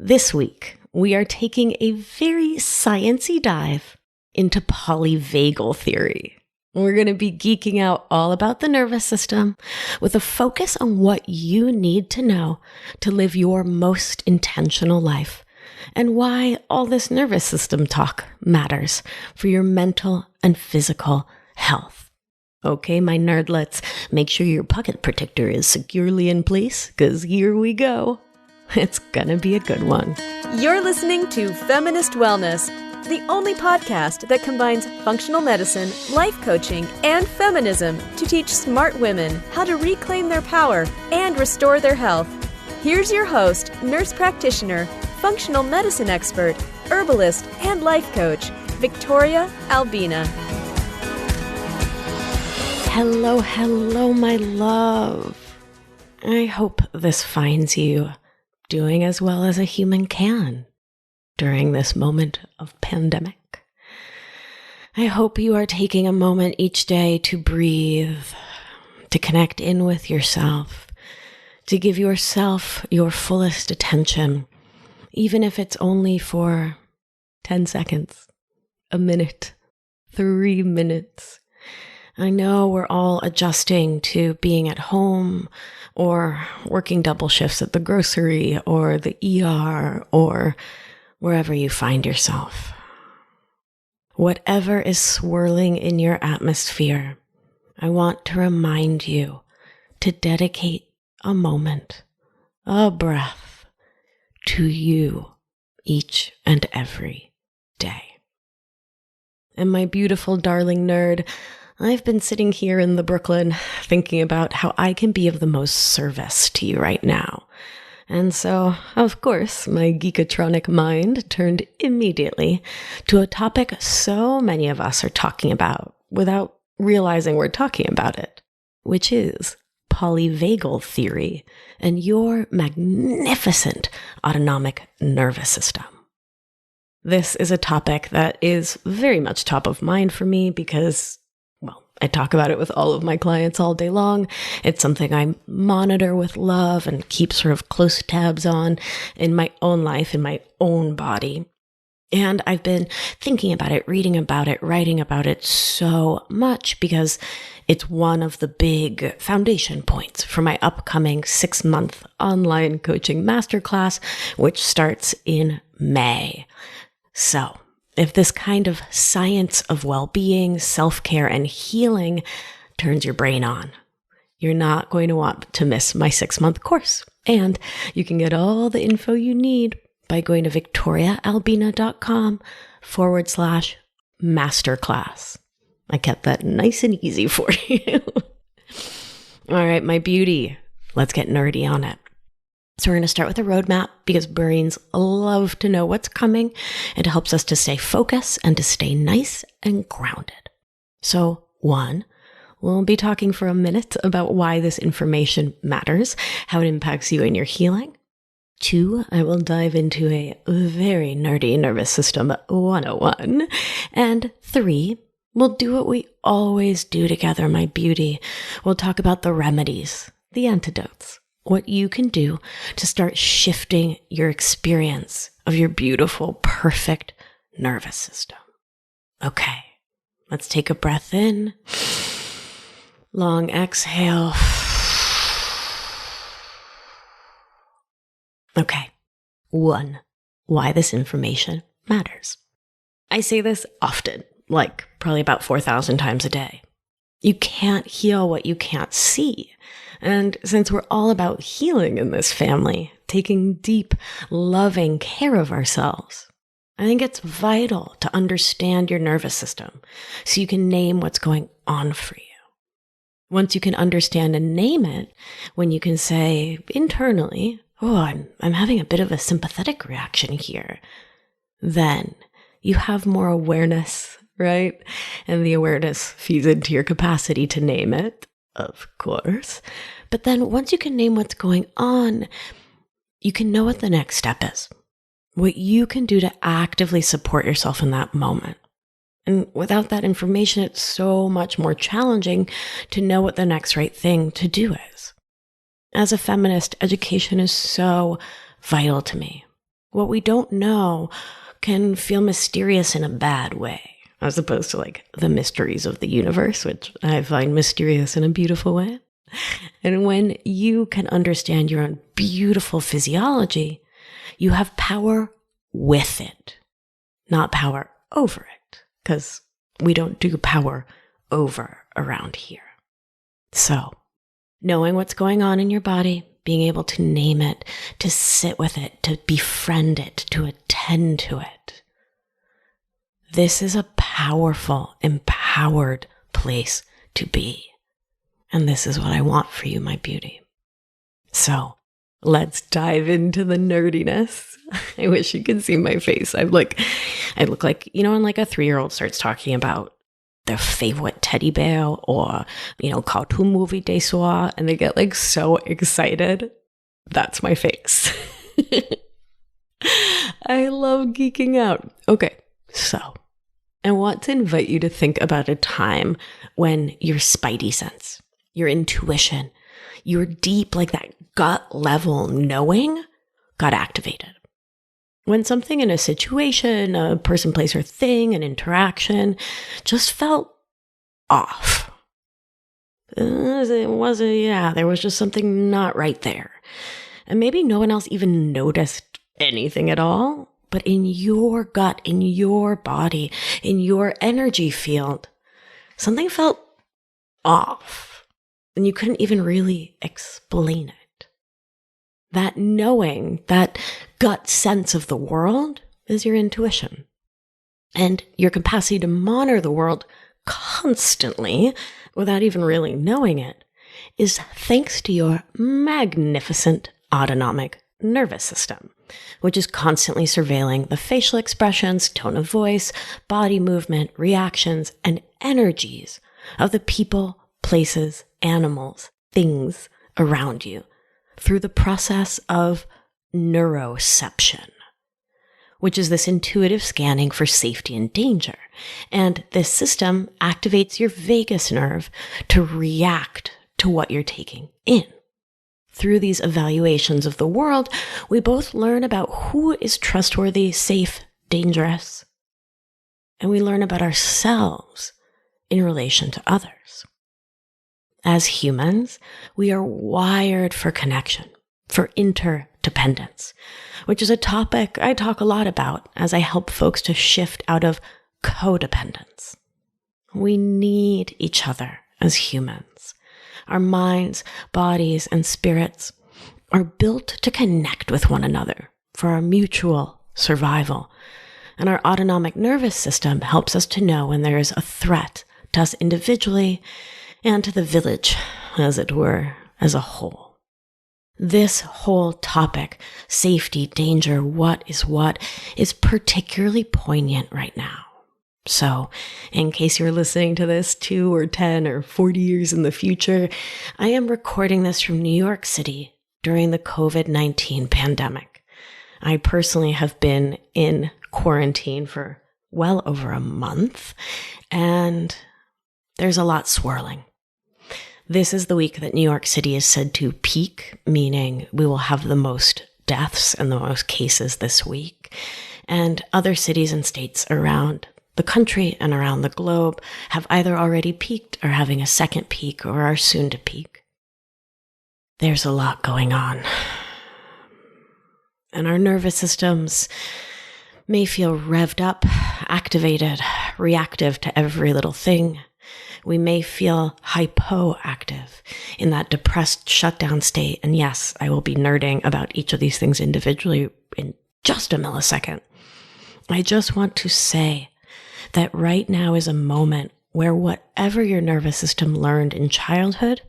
This week, we are taking a very sciencey dive into polyvagal theory. We're going to be geeking out all about the nervous system with a focus on what you need to know to live your most intentional life and why all this nervous system talk matters for your mental and physical health. Okay, my nerdlets, make sure your pocket protector is securely in place, because here we go. It's gonna be a good one. You're listening to Feminist Wellness, the only podcast that combines functional medicine, life coaching, and feminism to teach smart women how to reclaim their power and restore their health. Here's your host, nurse practitioner, functional medicine expert, herbalist, and life coach, Victoria Albina. Hello, my love. I hope this finds you doing as well as a human can during this moment of pandemic. I hope you are taking a moment each day to breathe, to connect in with yourself, to give yourself your fullest attention, even if it's only for 10 seconds, a minute, 3 minutes. I know we're all adjusting to being at home or working double shifts at the grocery or the ER or wherever you find yourself. Whatever is swirling in your atmosphere, I want to remind you to dedicate a moment, a breath, to you each and every day. And my beautiful darling nerd, I've been sitting here in the Brooklyn thinking about how I can be of the most service to you right now. And so, of course, my geekatronic mind turned immediately to a topic so many of us are talking about without realizing we're talking about it, which is polyvagal theory and your magnificent autonomic nervous system. This is a topic that is very much top of mind for me because I talk about it with all of my clients all day long. It's something I monitor with love and keep sort of close tabs on in my own life, in my own body. And I've been thinking about it, reading about it, writing about it so much because it's one of the big foundation points for my upcoming 6-month online coaching masterclass, which starts in May. So, if this kind of science of well-being, self-care, and healing turns your brain on, you're not going to want to miss my 6-month course. And you can get all the info you need by going to victoriaalbina.com/masterclass. I kept that nice and easy for you. All right, my beauty, let's get nerdy on it. So we're going to start with a roadmap because brains love to know what's coming. It helps us to stay focused and to stay nice and grounded. So 1, we'll be talking for a minute about why this information matters, how it impacts you and your healing. 2, I will dive into a very nerdy nervous system 101. And 3, we'll do what we always do together, my beauty. We'll talk about the remedies, the antidotes, what you can do to start shifting your experience of your beautiful, perfect nervous system. Okay, let's take a breath in. Long exhale. Okay, 1, why this information matters. I say this often, like probably about 4,000 times a day. You can't heal what you can't see. And since we're all about healing in this family, taking deep, loving care of ourselves, I think it's vital to understand your nervous system so you can name what's going on for you. Once you can understand and name it, when you can say internally, oh, I'm having a bit of a sympathetic reaction here, then you have more awareness, right? And the awareness feeds into your capacity to name it, of course. But then once you can name what's going on, you can know what the next step is, what you can do to actively support yourself in that moment. And without that information, it's so much more challenging to know what the next right thing to do is. As a feminist, education is so vital to me. What we don't know can feel mysterious in a bad way, as opposed to like the mysteries of the universe, which I find mysterious in a beautiful way. And when you can understand your own beautiful physiology, you have power with it, not power over it, because we don't do power over around here. So, knowing what's going on in your body, being able to name it, to sit with it, to befriend it, to attend to it. This is a powerful, empowered place to be. And this is what I want for you, my beauty. So let's dive into the nerdiness. I wish you could see my face. I look like, when like a 3-year-old starts talking about their favorite teddy bear or, cartoon movie they saw, and they get like so excited. That's my face. I love geeking out. Okay, so I want to invite you to think about a time when your spidey sense, your intuition, your deep, like that gut level knowing got activated. When something in a situation, a person, place, or thing, an interaction just felt off. There was just something not right there. And maybe no one else even noticed anything at all, but in your gut, in your body, in your energy field, something felt off. And you couldn't even really explain it. That knowing, that gut sense of the world is your intuition. And your capacity to monitor the world constantly, without even really knowing it, is thanks to your magnificent autonomic nervous system, which is constantly surveilling the facial expressions, tone of voice, body movement, reactions, and energies of the people, places, animals, things around you through the process of neuroception, which is this intuitive scanning for safety and danger. And this system activates your vagus nerve to react to what you're taking in. Through these evaluations of the world, we both learn about who is trustworthy, safe, dangerous, and we learn about ourselves in relation to others. As humans, we are wired for connection, for interdependence, which is a topic I talk a lot about as I help folks to shift out of codependence. We need each other as humans. Our minds, bodies, and spirits are built to connect with one another for our mutual survival. And our autonomic nervous system helps us to know when there is a threat to us individually and to the village, as it were, as a whole. This whole topic, safety, danger, what, is particularly poignant right now. So, in case you're listening to this 2 or 10 or 40 years in the future, I am recording this from New York City during the COVID-19 pandemic. I personally have been in quarantine for well over a month, and there's a lot swirling. This is the week that New York City is said to peak, meaning we will have the most deaths and the most cases this week. And other cities and states around the country and around the globe have either already peaked or having a second peak or are soon to peak. There's a lot going on. And our nervous systems may feel revved up, activated, reactive to every little thing. We may feel hypoactive in that depressed shutdown state. And yes, I will be nerding about each of these things individually in just a millisecond. I just want to say that right now is a moment where whatever your nervous system learned in childhood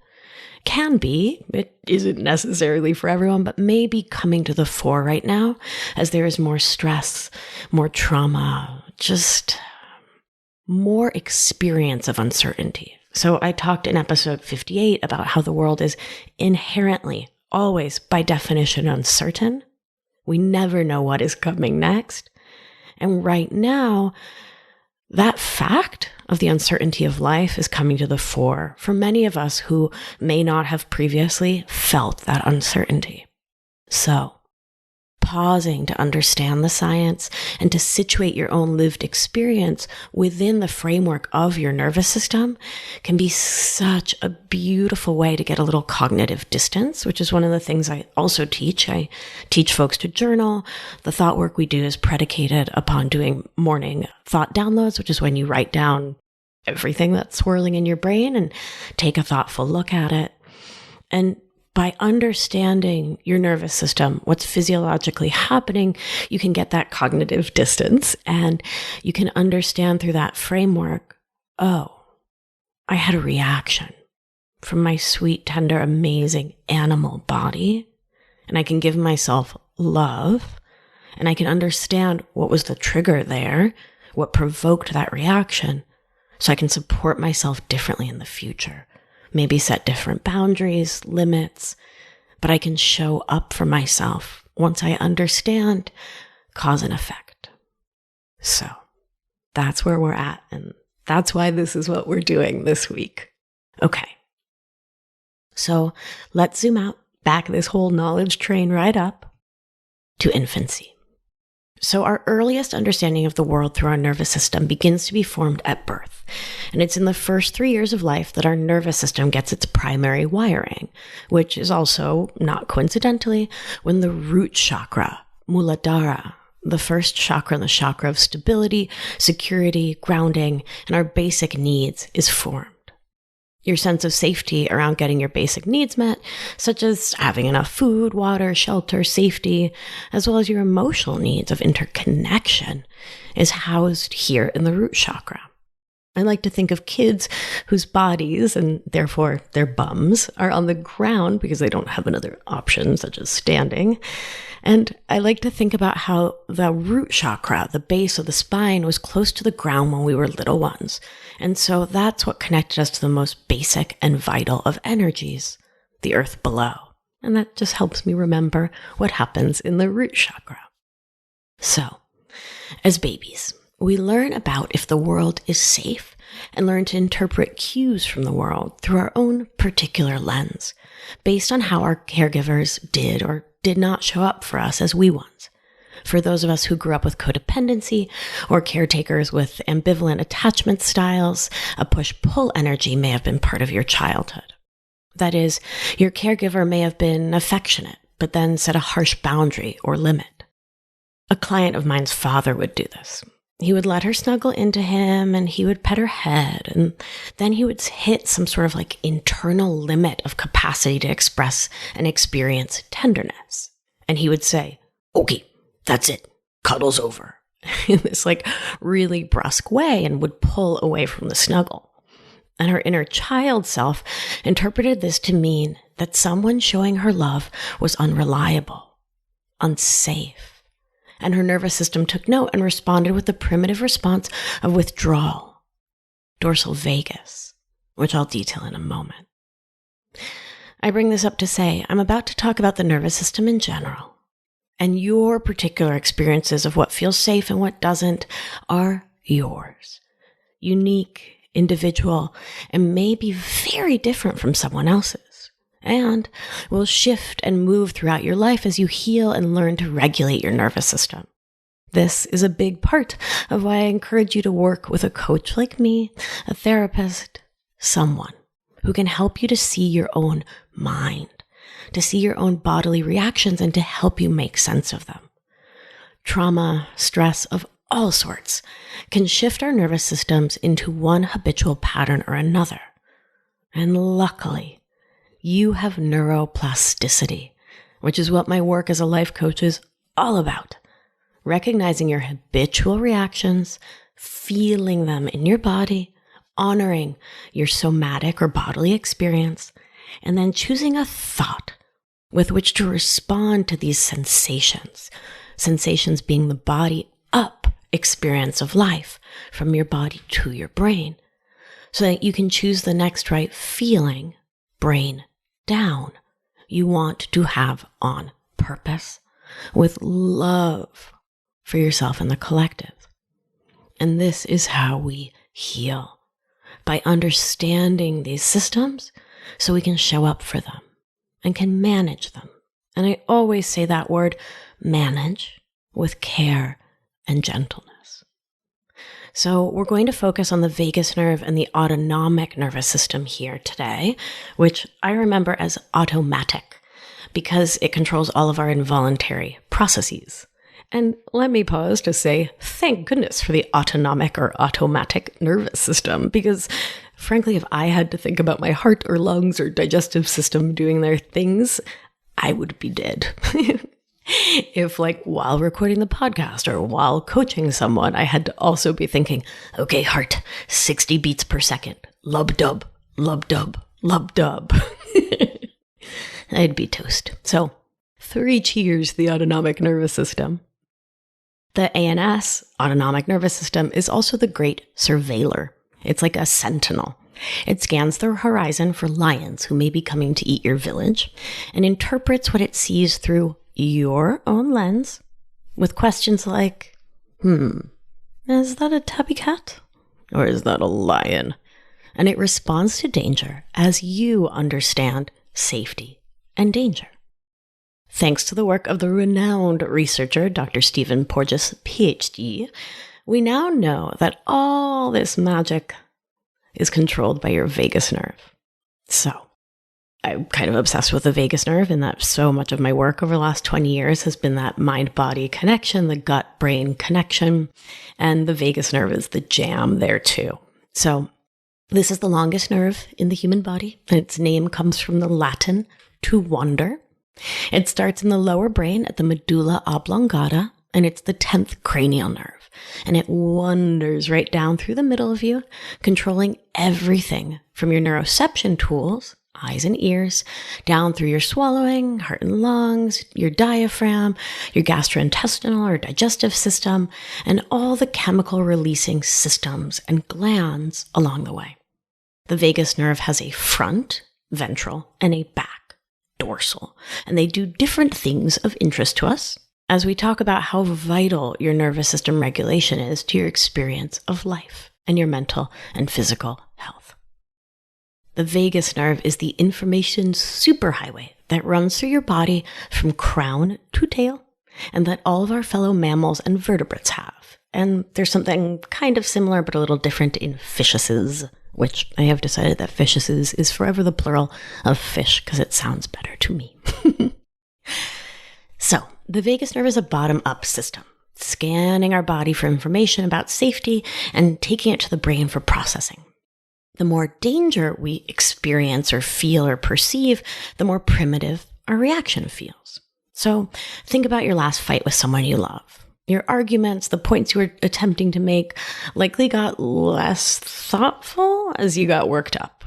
can be, it isn't necessarily for everyone, but may be coming to the fore right now as there is more stress, more trauma, just more experience of uncertainty. So I talked in episode 58 about how the world is inherently, always by definition, uncertain. We never know what is coming next. And right now, that fact of the uncertainty of life is coming to the fore for many of us who may not have previously felt that uncertainty. So, pausing to understand the science and to situate your own lived experience within the framework of your nervous system can be such a beautiful way to get a little cognitive distance, which is one of the things I also teach. I teach folks to journal. The thought work we do is predicated upon doing morning thought downloads, which is when you write down everything that's swirling in your brain and take a thoughtful look at it. And by understanding your nervous system, what's physiologically happening, you can get that cognitive distance and you can understand through that framework, oh, I had a reaction from my sweet, tender, amazing animal body, and I can give myself love, and I can understand what was the trigger there, what provoked that reaction, so I can support myself differently in the future. Maybe set different boundaries, limits, but I can show up for myself once I understand cause and effect. So that's where we're at, and that's why this is what we're doing this week. Okay. So let's zoom out, back this whole knowledge train right up to infancy. So our earliest understanding of the world through our nervous system begins to be formed at birth. And it's in the first 3 years of life that our nervous system gets its primary wiring, which is also, not coincidentally, when the root chakra, Muladhara, the first chakra, the chakra of stability, security, grounding, and our basic needs, is formed. Your sense of safety around getting your basic needs met, such as having enough food, water, shelter, safety, as well as your emotional needs of interconnection, is housed here in the root chakra. I like to think of kids whose bodies, and therefore their bums, are on the ground because they don't have another option, such as standing. And I like to think about how the root chakra, the base of the spine, was close to the ground when we were little ones. And so that's what connected us to the most basic and vital of energies, the earth below. And that just helps me remember what happens in the root chakra. So, as babies, we learn about if the world is safe and learn to interpret cues from the world through our own particular lens, based on how our caregivers did or did not show up for us as wee ones. For those of us who grew up with codependency or caretakers with ambivalent attachment styles, a push-pull energy may have been part of your childhood. That is, your caregiver may have been affectionate, but then set a harsh boundary or limit. A client of mine's father would do this. He would let her snuggle into him and he would pet her head, and then he would hit some sort of like internal limit of capacity to express and experience tenderness. And he would say, "Okay, that's it. Cuddle's over," in this like really brusque way, and would pull away from the snuggle. And her inner child self interpreted this to mean that someone showing her love was unreliable, unsafe. And her nervous system took note and responded with the primitive response of withdrawal, dorsal vagus, which I'll detail in a moment. I bring this up to say I'm about to talk about the nervous system in general, and your particular experiences of what feels safe and what doesn't are yours, unique, individual, and may be very different from someone else's, and will shift and move throughout your life as you heal and learn to regulate your nervous system. This is a big part of why I encourage you to work with a coach like me, a therapist, someone who can help you to see your own mind, to see your own bodily reactions, and to help you make sense of them. Trauma, stress of all sorts can shift our nervous systems into one habitual pattern or another. And luckily, you have neuroplasticity, which is what my work as a life coach is all about. Recognizing your habitual reactions, feeling them in your body, honoring your somatic or bodily experience, and then choosing a thought with which to respond to these sensations. Sensations being the body up experience of life from your body to your brain, so that you can choose the next right feeling, brain down, you want to have on purpose, with love for yourself and the collective. And this is how we heal, by understanding these systems so we can show up for them and can manage them. And I always say that word, manage with care and gentleness. So we're going to focus on the vagus nerve and the autonomic nervous system here today, which I remember as automatic because it controls all of our involuntary processes. And let me pause to say, thank goodness for the autonomic or automatic nervous system, because frankly, if I had to think about my heart or lungs or digestive system doing their things, I would be dead. If while recording the podcast or while coaching someone, I had to also be thinking, okay, heart, 60 beats per second, lub-dub, lub-dub, lub-dub. I'd be toast. So 3 cheers to the autonomic nervous system. The ANS, autonomic nervous system, is also the great surveiller. It's like a sentinel. It scans the horizon for lions who may be coming to eat your village and interprets what it sees through your own lens with questions like, is that a tabby cat? Or is that a lion? And it responds to danger as you understand safety and danger. Thanks to the work of the renowned researcher, Dr. Stephen Porges, PhD, we now know that all this magic is controlled by your vagus nerve. So, I'm kind of obsessed with the vagus nerve in that so much of my work over the last 20 years has been that mind-body connection, the gut-brain connection, and the vagus nerve is the jam there too. So, this is the longest nerve in the human body, and its name comes from the Latin to wander. It starts in the lower brain at the medulla oblongata, and it's the 10th cranial nerve. And it wanders right down through the middle of you, controlling everything from your neuroception tools, eyes and ears, down through your swallowing, heart and lungs, your diaphragm, your gastrointestinal or digestive system, and all the chemical releasing systems and glands along the way. The vagus nerve has a front, ventral, and a back, dorsal, and they do different things of interest to us as we talk about how vital your nervous system regulation is to your experience of life and your mental and physical health. The vagus nerve is the information superhighway that runs through your body from crown to tail, and that all of our fellow mammals and vertebrates have. And there's something kind of similar but a little different in fishuses, which I have decided that fishuses is forever the plural of fish because it sounds better to me. So, the vagus nerve is a bottom-up system, scanning our body for information about safety and taking it to the brain for processing. The more danger we experience or feel or perceive, the more primitive our reaction feels. So, think about your last fight with someone you love. Your arguments, the points you were attempting to make, likely got less thoughtful as you got worked up.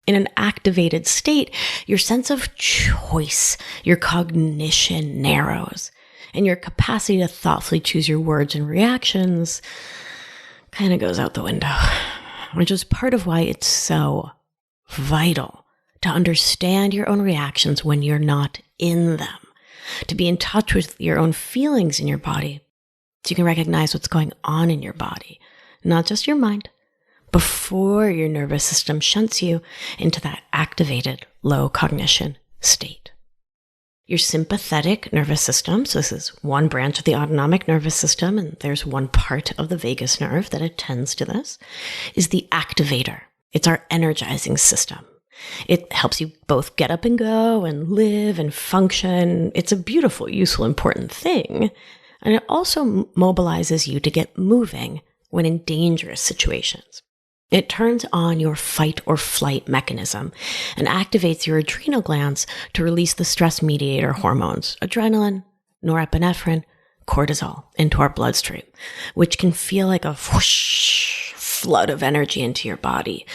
In an activated state, your sense of choice, your cognition narrows, and your capacity to thoughtfully choose your words and reactions kind of goes out the window, which is part of why it's so vital to understand your own reactions when you're not in them, to be in touch with your own feelings in your body, so you can recognize what's going on in your body, not just your mind, before your nervous system shunts you into that activated low cognition state. Your sympathetic nervous system, so this is one branch of the autonomic nervous system, and there's one part of the vagus nerve that attends to this, is the activator. It's our energizing system. It helps you both get up and go and live and function. It's a beautiful, useful, important thing. And it also mobilizes you to get moving when in dangerous situations. It turns on your fight or flight mechanism and activates your adrenal glands to release the stress mediator hormones, adrenaline, norepinephrine, cortisol, into our bloodstream, which can feel like a whoosh flood of energy into your body,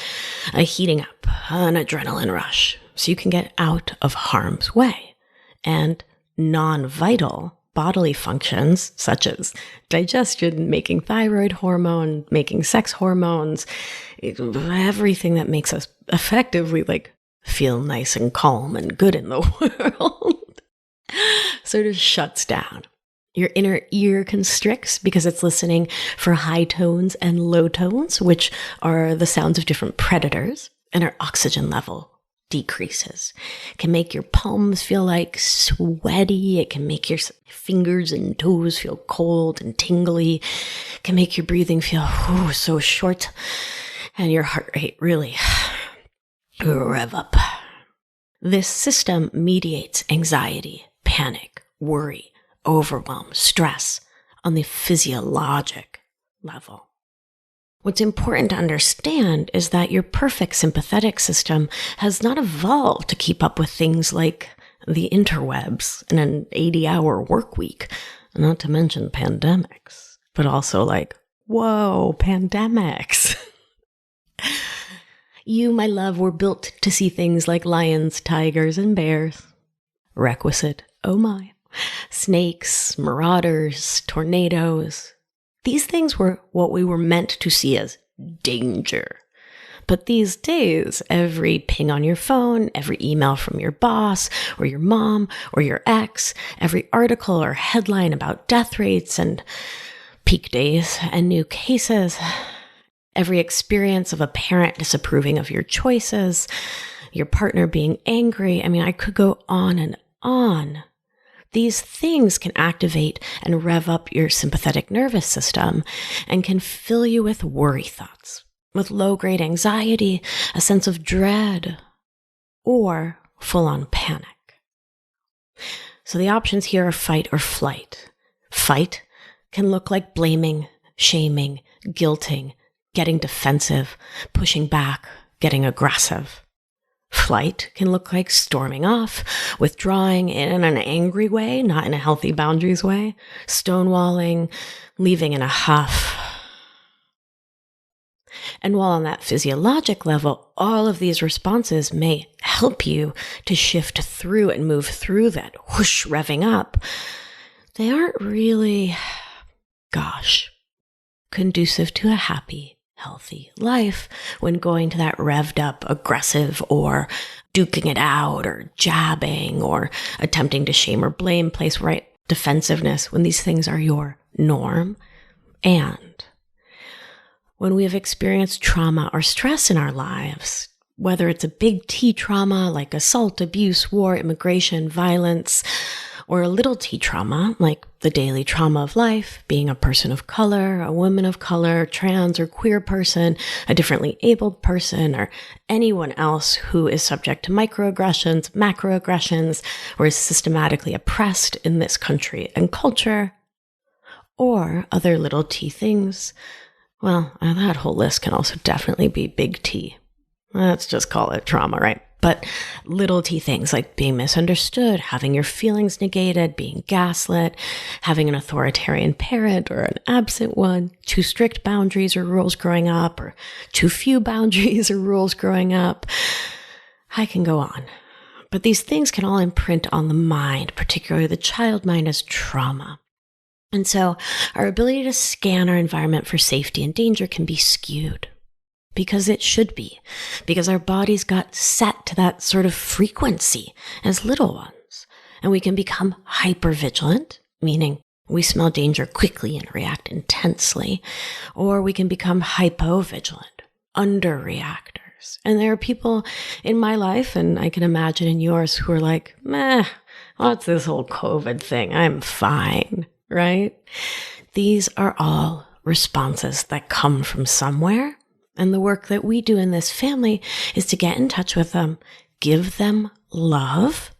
a heating up, an adrenaline rush, so you can get out of harm's way. And non-vital bodily functions such as digestion, making thyroid hormone, making sex hormones, everything that makes us effectively feel nice and calm and good in the world sort of shuts down. Your inner ear constricts because it's listening for high tones and low tones, which are the sounds of different predators, and our oxygen level decreases. It can make your palms feel like sweaty. It can make your fingers and toes feel cold and tingly. It can make your breathing feel so short and your heart rate really rev up. This system mediates anxiety, panic, worry, overwhelm, stress on the physiologic level. What's important to understand is that your perfect sympathetic system has not evolved to keep up with things like the interwebs and an 80-hour work week, not to mention pandemics, but also like, whoa, pandemics. You, my love, were built to see things like lions, tigers, and bears. Requisite, oh my. Snakes, marauders, tornadoes. These things were what we were meant to see as danger. But these days, every ping on your phone, every email from your boss or your mom or your ex, every article or headline about death rates and peak days and new cases, every experience of a parent disapproving of your choices, your partner being angry. I mean, I could go on and on. These things can activate and rev up your sympathetic nervous system and can fill you with worry thoughts, with low-grade anxiety, a sense of dread, or full-on panic. So the options here are fight or flight. Fight can look like blaming, shaming, guilting, getting defensive, pushing back, getting aggressive. Flight can look like storming off, withdrawing in an angry way, not in a healthy boundaries way, stonewalling, leaving in a huff. And while on that physiologic level, all of these responses may help you to shift through and move through that whoosh revving up, they aren't really, conducive to a happy, healthy life when going to that revved up, aggressive, or duking it out, or jabbing, or attempting to shame or blame place, right? Defensiveness, when these things are your norm. And when we have experienced trauma or stress in our lives, whether it's a big T trauma like assault, abuse, war, immigration, violence, or a little T trauma like the daily trauma of life, being a person of color, a woman of color, trans or queer person, a differently abled person, or anyone else who is subject to microaggressions, macroaggressions, or is systematically oppressed in this country and culture, or other little T things. Well, that whole list can also definitely be big T. Let's just call it trauma, right? But little T things like being misunderstood, having your feelings negated, being gaslit, having an authoritarian parent or an absent one, too strict boundaries or rules growing up, or too few boundaries or rules growing up. I can go on. But these things can all imprint on the mind, particularly the child mind, as trauma. And so our ability to scan our environment for safety and danger can be skewed. Because it should be, because our bodies got set to that sort of frequency as little ones. And we can become hypervigilant, meaning we smell danger quickly and react intensely, or we can become hypovigilant, underreactors. And there are people in my life, and I can imagine in yours, who are like, what's this whole COVID thing? I'm fine, right? These are all responses that come from somewhere. And the work that we do in this family is to get in touch with them, give them love,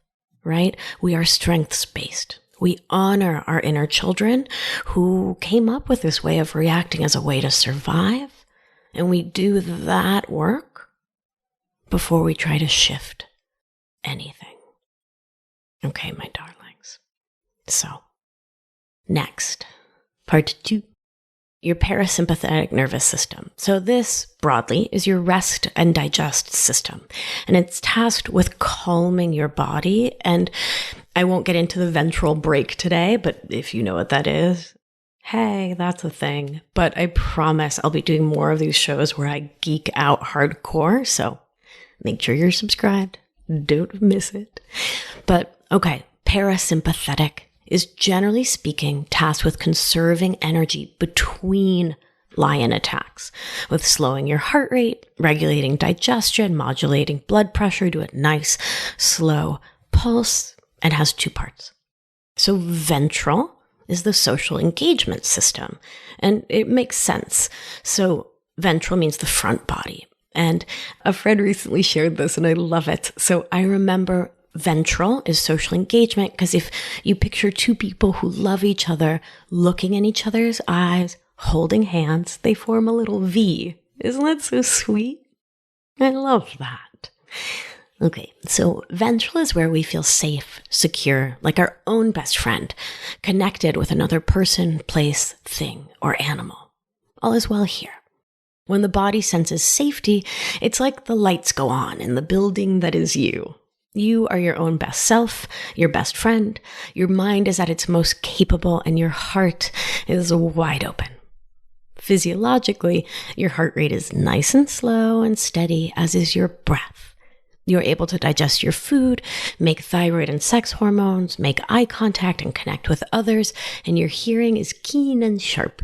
right? We are strengths-based. We honor our inner children who came up with this way of reacting as a way to survive. And we do that work before we try to shift anything. Okay, my darlings. So, next, part 2. Your parasympathetic nervous system. So this, broadly, is your rest and digest system. And it's tasked with calming your body. And I won't get into the ventral brake today, but if you know what that is, hey, that's a thing. But I promise I'll be doing more of these shows where I geek out hardcore. So make sure you're subscribed. Don't miss it. But okay, parasympathetic is generally speaking tasked with conserving energy between lion attacks, with slowing your heart rate, regulating digestion, modulating blood pressure to a nice, slow pulse, and has 2 parts. So ventral is the social engagement system, and it makes sense. So ventral means the front body. And a friend recently shared this, and I love it. So I remember ventral is social engagement because if you picture 2 people who love each other, looking in each other's eyes, holding hands, they form a little V. Isn't that so sweet? I love that. Okay, so ventral is where we feel safe, secure, like our own best friend, connected with another person, place, thing, or animal. All is well here. When the body senses safety, it's like the lights go on in the building that is you. You are your own best self, your best friend. Your mind is at its most capable, and your heart is wide open. Physiologically, your heart rate is nice and slow and steady, as is your breath. You're able to digest your food, make thyroid and sex hormones, make eye contact and connect with others, and your hearing is keen and sharp.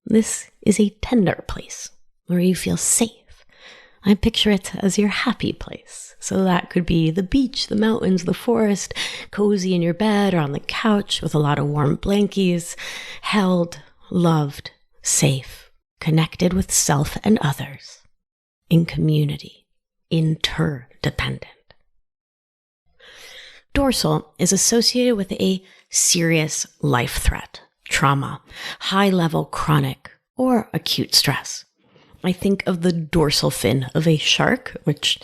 This is a tender place where you feel safe. I picture it as your happy place. So that could be the beach, the mountains, the forest, cozy in your bed or on the couch with a lot of warm blankies, held, loved, safe, connected with self and others, in community, interdependent. Dorsal is associated with a serious life threat, trauma, high-level chronic or acute stress. I think of the dorsal fin of a shark, which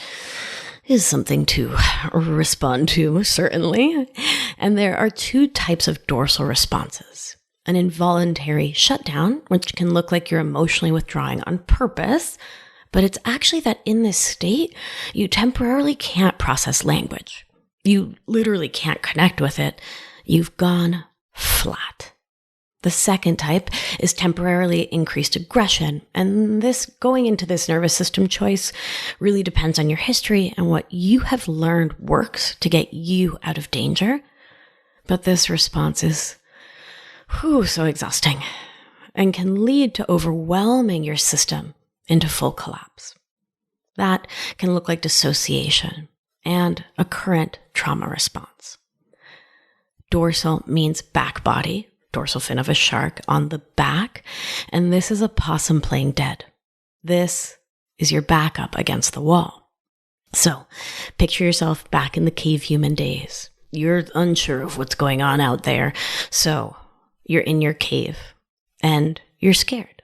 is something to respond to, certainly. And there are 2 types of dorsal responses. An involuntary shutdown, which can look like you're emotionally withdrawing on purpose, but it's actually that in this state, you temporarily can't process language. You literally can't connect with it. You've gone flat. The second type is temporarily increased aggression, and this going into this nervous system choice really depends on your history and what you have learned works to get you out of danger. But this response is so exhausting and can lead to overwhelming your system into full collapse. That can look like dissociation and a current trauma response. Dorsal means back body, dorsal fin of a shark on the back, and this is a possum playing dead. This is your backup against the wall. So, picture yourself back in the cavehuman days. You're unsure of what's going on out there, so you're in your cave, and you're scared.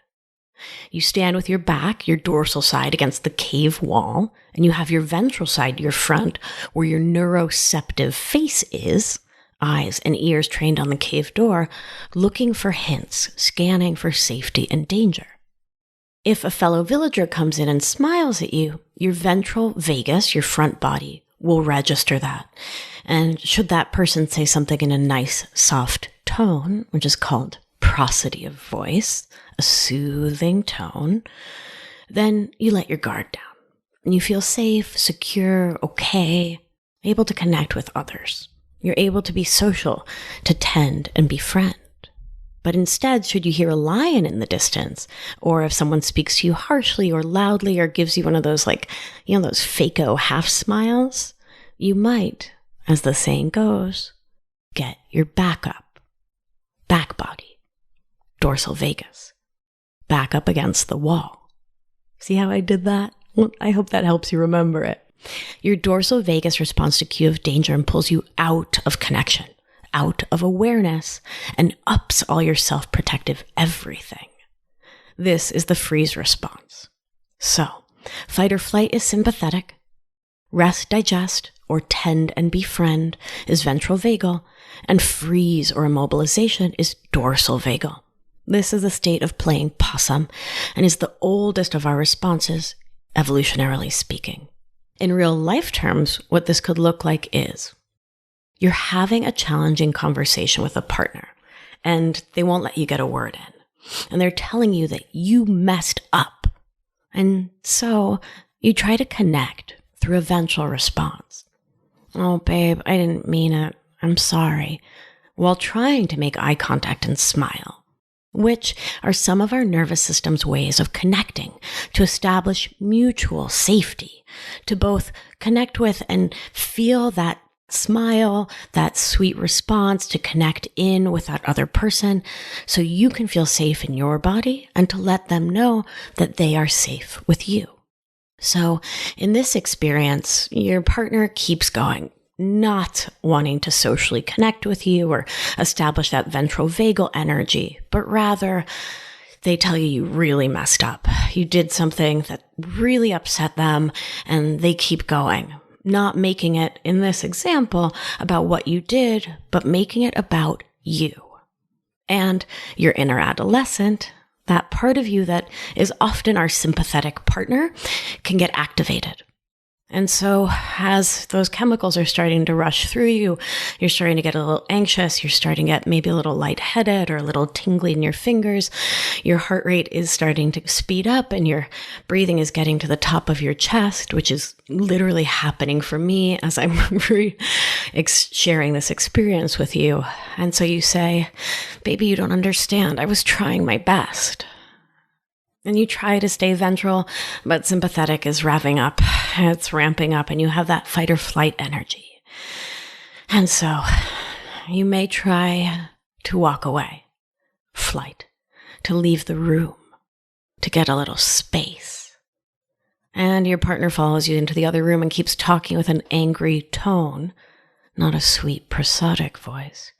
You stand with your back, your dorsal side against the cave wall, and you have your ventral side, your front, where your neuroceptive face is, eyes and ears trained on the cave door, looking for hints, scanning for safety and danger. If a fellow villager comes in and smiles at you, your ventral vagus, your front body, will register that. And should that person say something in a nice, soft tone, which is called prosody of voice, a soothing tone, then you let your guard down. And you feel safe, secure, okay, able to connect with others. You're able to be social, to tend and befriend. But instead, should you hear a lion in the distance, or if someone speaks to you harshly or loudly or gives you one of those those fake-o half smiles, you might, as the saying goes, get your back up, back body, dorsal vagus, back up against the wall. See how I did that? Well, I hope that helps you remember it. Your dorsal vagus responds to cue of danger and pulls you out of connection, out of awareness, and ups all your self-protective everything. This is the freeze response. So, fight or flight is sympathetic. Rest, digest, or tend and befriend is ventral vagal, and freeze or immobilization is dorsal vagal. This is a state of playing possum and is the oldest of our responses, evolutionarily speaking. In real life terms, what this could look like is you're having a challenging conversation with a partner and they won't let you get a word in. And they're telling you that you messed up. And so you try to connect through a ventral response. Oh, babe, I didn't mean it. I'm sorry. While trying to make eye contact and smile. which are some of our nervous system's ways of connecting to establish mutual safety, to both connect with and feel that smile, that sweet response, to connect in with that other person so you can feel safe in your body and to let them know that they are safe with you. So in this experience, your partner keeps going, not wanting to socially connect with you or establish that ventral vagal energy, but rather they tell you really messed up. You did something that really upset them and they keep going. Not making it, in this example, about what you did, but making it about you. And your inner adolescent, that part of you that is often our sympathetic partner, can get activated. And so as those chemicals are starting to rush through you, you're starting to get a little anxious, you're starting to get maybe a little lightheaded or a little tingly in your fingers, your heart rate is starting to speed up and your breathing is getting to the top of your chest, which is literally happening for me as I'm sharing this experience with you. And so you say, baby, you don't understand. I was trying my best. And you try to stay ventral, but sympathetic is revving up. It's ramping up and you have that fight or flight energy. And so you may try to walk away, flight, to leave the room, to get a little space. And your partner follows you into the other room and keeps talking with an angry tone, not a sweet prosodic voice.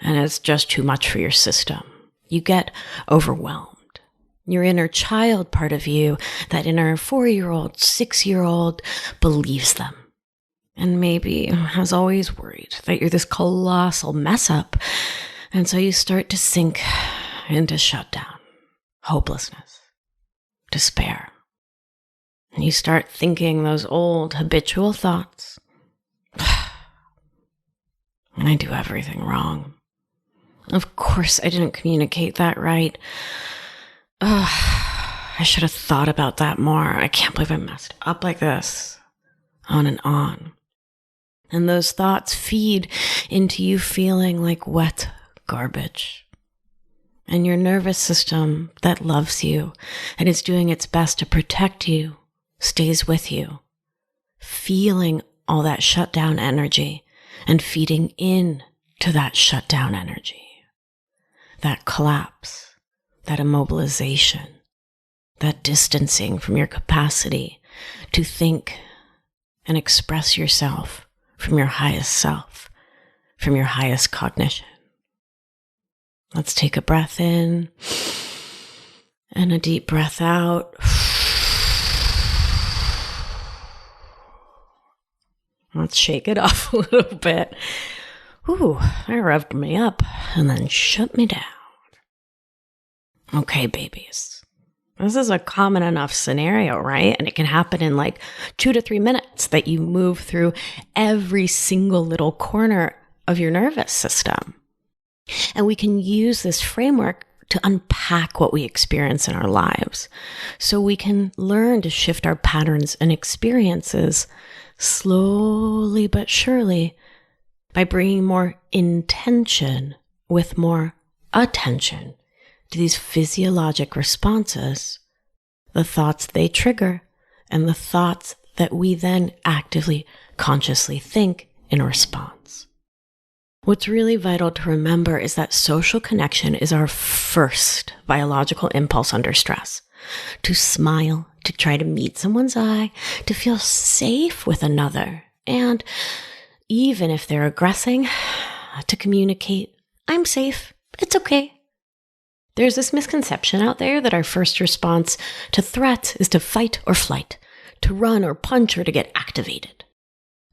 And it's just too much for your system. You get overwhelmed. Your inner child part of you, that inner 4-year-old, 6-year-old, believes them. And maybe has always worried that you're this colossal mess up. And so you start to sink into shutdown, hopelessness, despair. And you start thinking those old habitual thoughts. And I do everything wrong. Of course I didn't communicate that right. I should have thought about that more. I can't believe I messed up like this. On and on. And those thoughts feed into you feeling like wet garbage. And your nervous system that loves you and is doing its best to protect you stays with you, feeling all that shutdown energy and feeding in to that shutdown energy, that collapse. That immobilization, that distancing from your capacity to think and express yourself from your highest self, from your highest cognition. Let's take a breath in and a deep breath out. Let's shake it off a little bit. Ooh, that revved me up and then shut me down. Okay, babies, this is a common enough scenario, right? And it can happen in like 2 to 3 minutes that you move through every single little corner of your nervous system. And we can use this framework to unpack what we experience in our lives so we can learn to shift our patterns and experiences slowly but surely by bringing more intention with more attention to these physiologic responses, the thoughts they trigger, and the thoughts that we then actively, consciously think in response. What's really vital to remember is that social connection is our first biological impulse under stress. To smile, to try to meet someone's eye, to feel safe with another, and even if they're aggressing, to communicate, I'm safe, it's okay. There's this misconception out there that our first response to threats is to fight or flight, to run or punch or to get activated.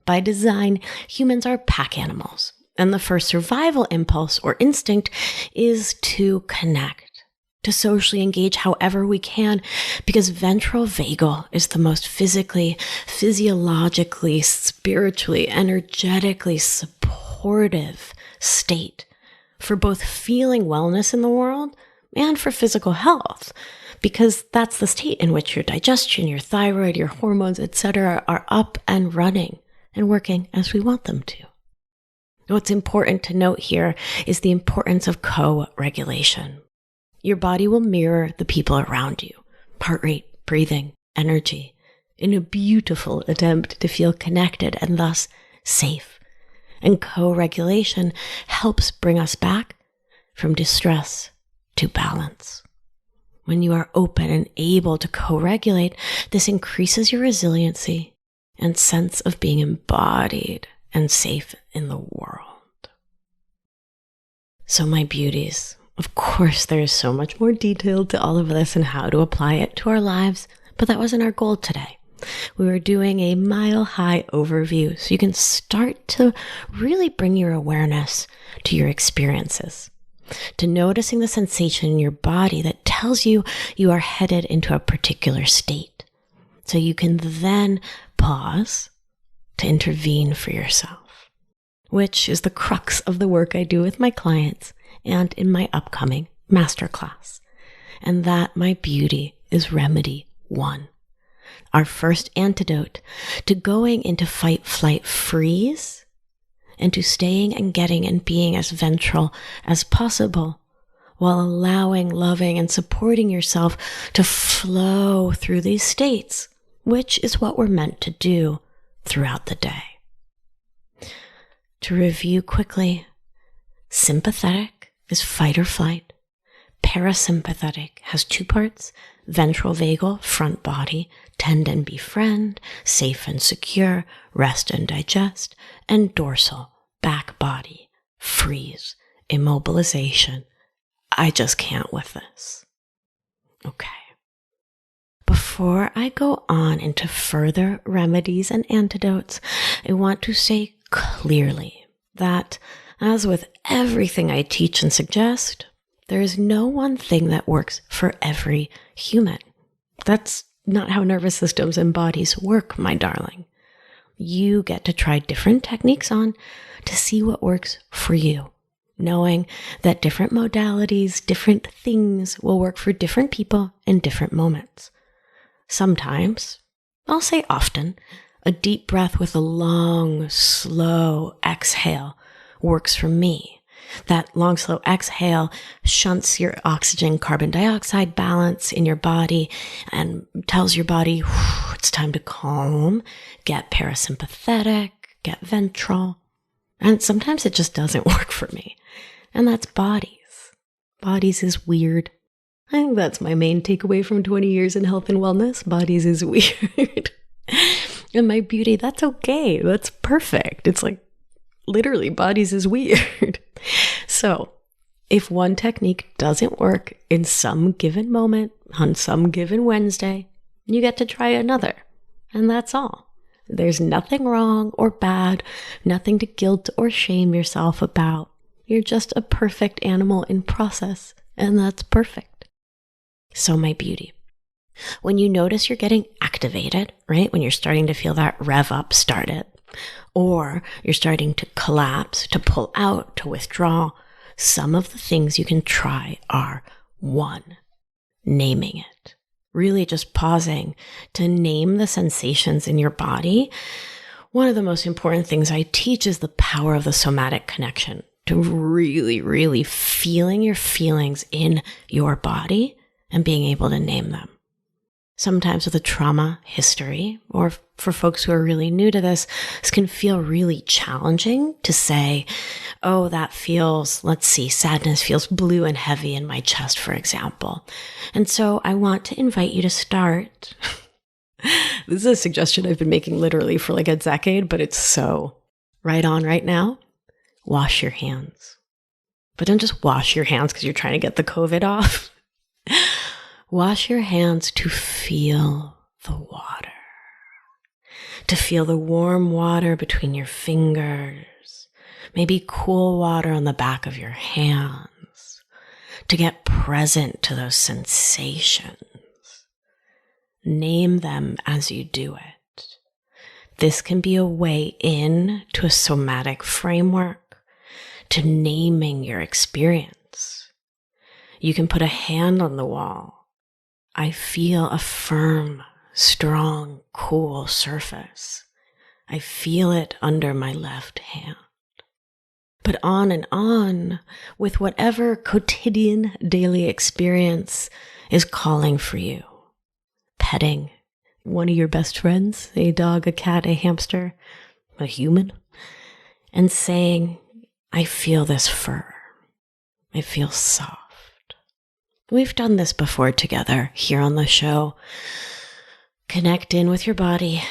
By design, humans are pack animals, and the first survival impulse or instinct is to connect, to socially engage however we can, because ventral vagal is the most physically, physiologically, spiritually, energetically supportive state for both feeling wellness in the world and for physical health, because that's the state in which your digestion, your thyroid, your hormones, etc. are up and running and working as we want them to. What's important to note here is the importance of co-regulation. Your body will mirror the people around you, heart rate, breathing, energy, in a beautiful attempt to feel connected and thus safe. And co-regulation helps bring us back from distress to balance. When you are open and able to co-regulate, this increases your resiliency and sense of being embodied and safe in the world. So my beauties, of course, there is so much more detail to all of this and how to apply it to our lives, but that wasn't our goal today. We were doing a mile-high overview so you can start to really bring your awareness to your experiences, to noticing the sensation in your body that tells you you are headed into a particular state. So you can then pause to intervene for yourself, which is the crux of the work I do with my clients and in my upcoming masterclass. And that, my beauty, is remedy 1. Our first antidote to going into fight, flight, freeze, and to staying and getting and being as ventral as possible, while allowing, loving, and supporting yourself to flow through these states, which is what we're meant to do throughout the day. To review quickly, sympathetic is fight or flight. Parasympathetic has 2 parts: ventral vagal, front body, tend and befriend, safe and secure, rest and digest, and dorsal, back body, freeze, immobilization. I just can't with this. Okay. Before I go on into further remedies and antidotes, I want to say clearly that, as with everything I teach and suggest, there is no one thing that works for every human. That's not how nervous systems and bodies work, my darling. You get to try different techniques on to see what works for you, knowing that different modalities, different things will work for different people in different moments. Sometimes, I'll say often, a deep breath with a long, slow exhale works for me. That long, slow exhale shunts your oxygen, carbon dioxide balance in your body and tells your body, it's time to calm, get parasympathetic, get ventral. And sometimes it just doesn't work for me. And that's bodies. Bodies is weird. I think that's my main takeaway from 20 years in health and wellness. Bodies is weird. And my beauty, that's okay. That's perfect. It's like, literally, bodies is weird. So, if one technique doesn't work in some given moment, on some given Wednesday, you get to try another. And that's all. There's nothing wrong or bad, nothing to guilt or shame yourself about. You're just a perfect animal in process, and that's perfect. So, my beauty, when you notice you're getting activated, right? When you're starting to feel that rev up started, or you're starting to collapse, to pull out, to withdraw, some of the things you can try are 1, naming it. Really just pausing to name the sensations in your body. One of the most important things I teach is the power of the somatic connection, to really, really feeling your feelings in your body and being able to name them. Sometimes with a trauma history, or for folks who are really new to this can feel really challenging to say, oh, that feels, let's see, sadness feels blue and heavy in my chest, for example. And so I want to invite you to start. This is a suggestion I've been making literally for like a decade, but it's so right on right now. Wash your hands. But don't just wash your hands because you're trying to get the COVID off. Wash your hands to feel the water, to feel the warm water between your fingers, maybe cool water on the back of your hands, to get present to those sensations. Name them as you do it. This can be a way in to a somatic framework, to naming your experience. You can put a hand on the wall. I feel a firm, strong, cool surface. I feel it under my left hand. but on with whatever quotidian daily experience is calling for you. Petting one of your best friends, a dog, a cat, a hamster, a human, and saying, I feel this fur. I feel soft. We've done this before together here on the show. Connect in with your body,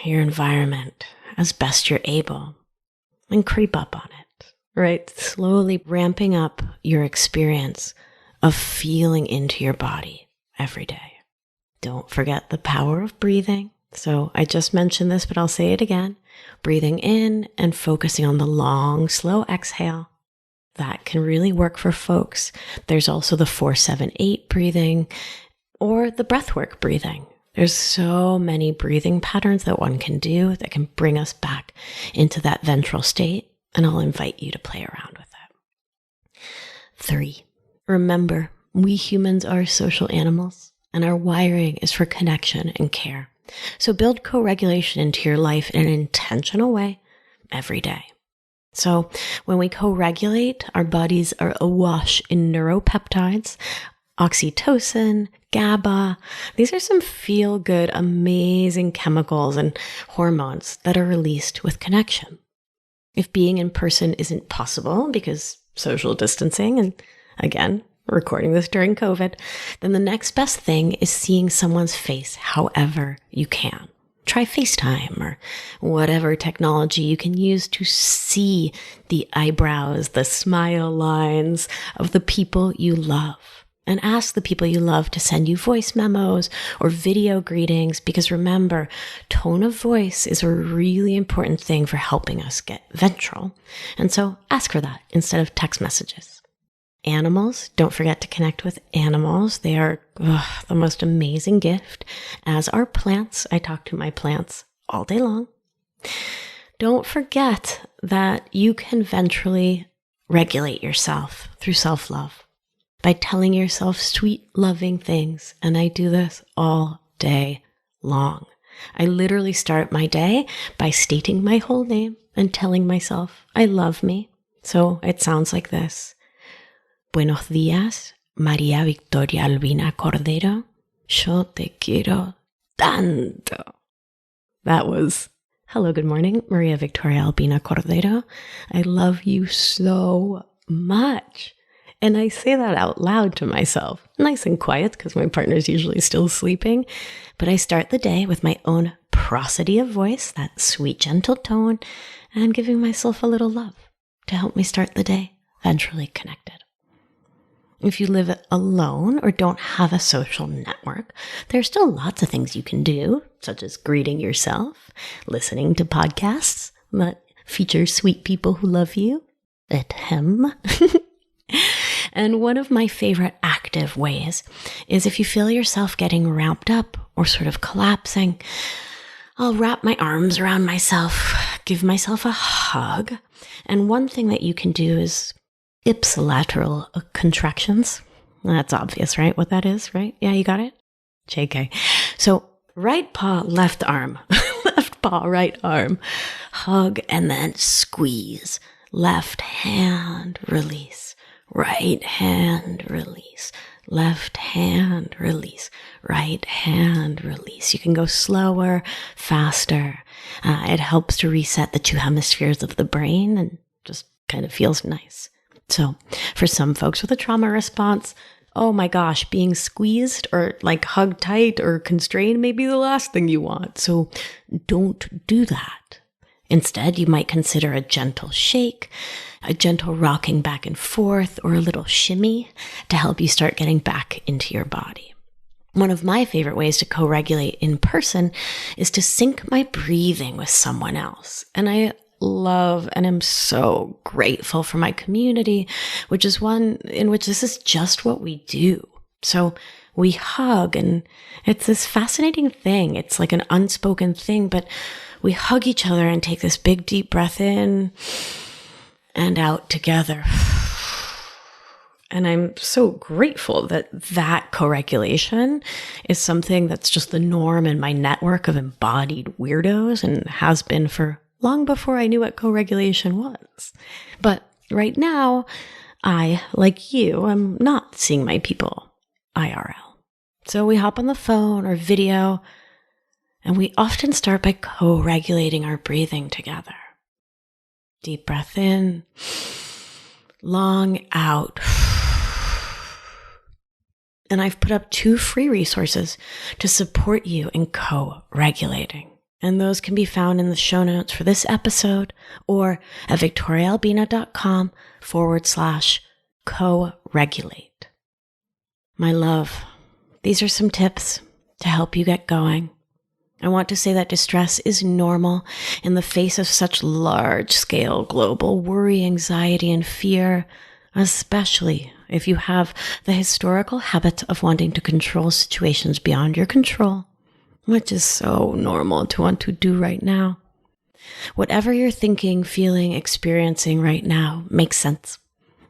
your environment, as best you're able, and creep up on it, right? Slowly ramping up your experience of feeling into your body every day. Don't forget the power of breathing. So I just mentioned this, but I'll say it again. Breathing in and focusing on the long, slow exhale. That can really work for folks. There's also the 4-7-8 breathing or the breathwork breathing. There's so many breathing patterns that one can do that can bring us back into that ventral state, and I'll invite you to play around with it. 3, remember, we humans are social animals, and our wiring is for connection and care. So build co-regulation into your life in an intentional way every day. So when we co-regulate, our bodies are awash in neuropeptides, oxytocin, GABA. These are some feel-good, amazing chemicals and hormones that are released with connection. If being in person isn't possible because social distancing, and again, recording this during COVID, then the next best thing is seeing someone's face however you can. Try FaceTime or whatever technology you can use to see the eyebrows, the smile lines of the people you love. And ask the people you love to send you voice memos or video greetings, because remember, tone of voice is a really important thing for helping us get ventral. And so ask for that instead of text messages. Animals, don't forget to connect with animals. They are the most amazing gift, as are plants. I talk to my plants all day long. Don't forget that you can ventrally regulate yourself through self-love by telling yourself sweet, loving things. And I do this all day long. I literally start my day by stating my whole name and telling myself I love me. So it sounds like this. Buenos días, María Victoria Albina Cordero. Yo te quiero tanto. That was, hello, good morning, Maria Victoria Albina Cordero. I love you so much. And I say that out loud to myself, nice and quiet because my partner's usually still sleeping. But I start the day with my own prosody of voice, that sweet, gentle tone, and giving myself a little love to help me start the day ventrally connected. If you live alone or don't have a social network, there's still lots of things you can do, such as greeting yourself, listening to podcasts that feature sweet people who love you, ahem. And one of my favorite active ways is if you feel yourself getting ramped up or sort of collapsing, I'll wrap my arms around myself, give myself a hug. And one thing that you can do is ipsilateral contractions. That's obvious, right? What that is, right? Yeah, you got it? JK. So right paw, left arm, left paw, right arm, hug, and then squeeze. Left hand, release. Right hand, release. Left hand, release. Right hand, release. You can go slower, faster. It helps to reset the 2 hemispheres of the brain and just kind of feels nice. So for some folks with a trauma response, oh my gosh, being squeezed or like hugged tight or constrained may be the last thing you want. So don't do that. Instead, you might consider a gentle shake, a gentle rocking back and forth, or a little shimmy to help you start getting back into your body. One of my favorite ways to co-regulate in person is to sync my breathing with someone else. And I love and am so grateful for my community, which is one in which this is just what we do. So we hug, and it's this fascinating thing. It's like an unspoken thing, but we hug each other and take this big, deep breath in and out together. And I'm so grateful that that co-regulation is something that's just the norm in my network of embodied weirdos and has been for long before I knew what co-regulation was. But Right now, I, like you, am not seeing my people IRL. So we hop on the phone or video, and we often start by co-regulating our breathing together. Deep breath in, long out. And I've put up 2 free resources to support you in co-regulating. And those can be found in the show notes for this episode or at victoriaalbina.com/co-regulate. My love, these are some tips to help you get going. I want to say that distress is normal in the face of such large-scale global worry, anxiety, and fear, especially if you have the historical habit of wanting to control situations beyond your control, which is so normal to want to do right now. Whatever you're thinking, feeling, experiencing right now makes sense.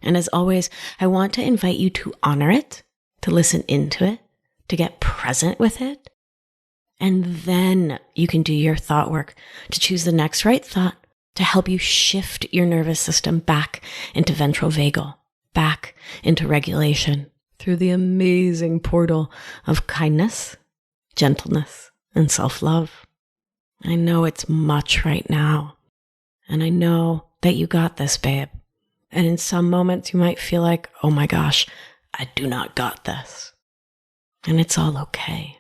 And as always, I want to invite you to honor it, to listen into it, to get present with it. And then you can do your thought work to choose the next right thought to help you shift your nervous system back into ventral vagal, back into regulation through the amazing portal of kindness, gentleness, and self-love. I know it's much right now, and I know that you got this, babe. And in some moments you might feel like, oh my gosh, I do not got this. And it's all okay.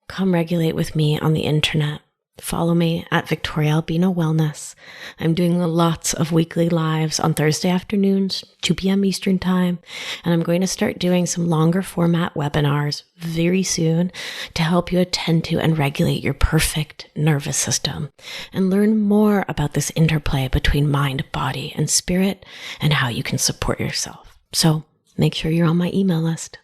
Come regulate with me on the internet. Follow me at Victoria Albina Wellness. I'm doing lots of weekly lives on Thursday afternoons, 2 p.m. Eastern Time, and I'm going to start doing some longer format webinars very soon to help you attend to and regulate your perfect nervous system and learn more about this interplay between mind, body, and spirit and how you can support yourself. So make sure you're on my email list.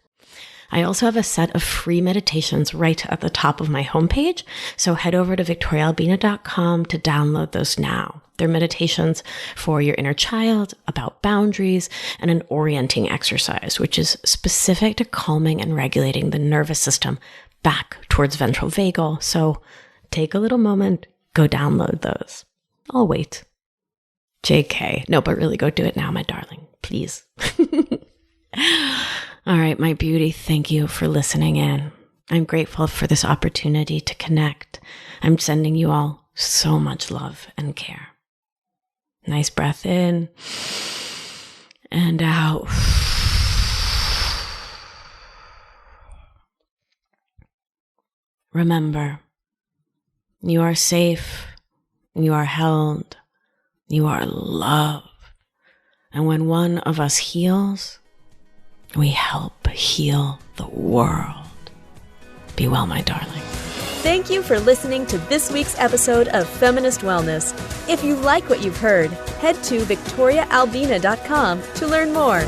I also have a set of free meditations right at the top of my homepage, so head over to victoriaalbina.com to download those now. They're meditations for your inner child, about boundaries, and an orienting exercise, which is specific to calming and regulating the nervous system back towards ventral vagal. So take a little moment, go download those. I'll wait. JK. No, but really go do it now, my darling. Please. All right, my beauty, thank you for listening in. I'm grateful for this opportunity to connect. I'm sending you all so much love and care. Nice breath in and out. Remember, you are safe, you are held, you are loved. And when one of us heals, we help heal the world. Be well, my darling. Thank you for listening to this week's episode of Feminist Wellness. If you like what you've heard, head to victoriaalbina.com to learn more.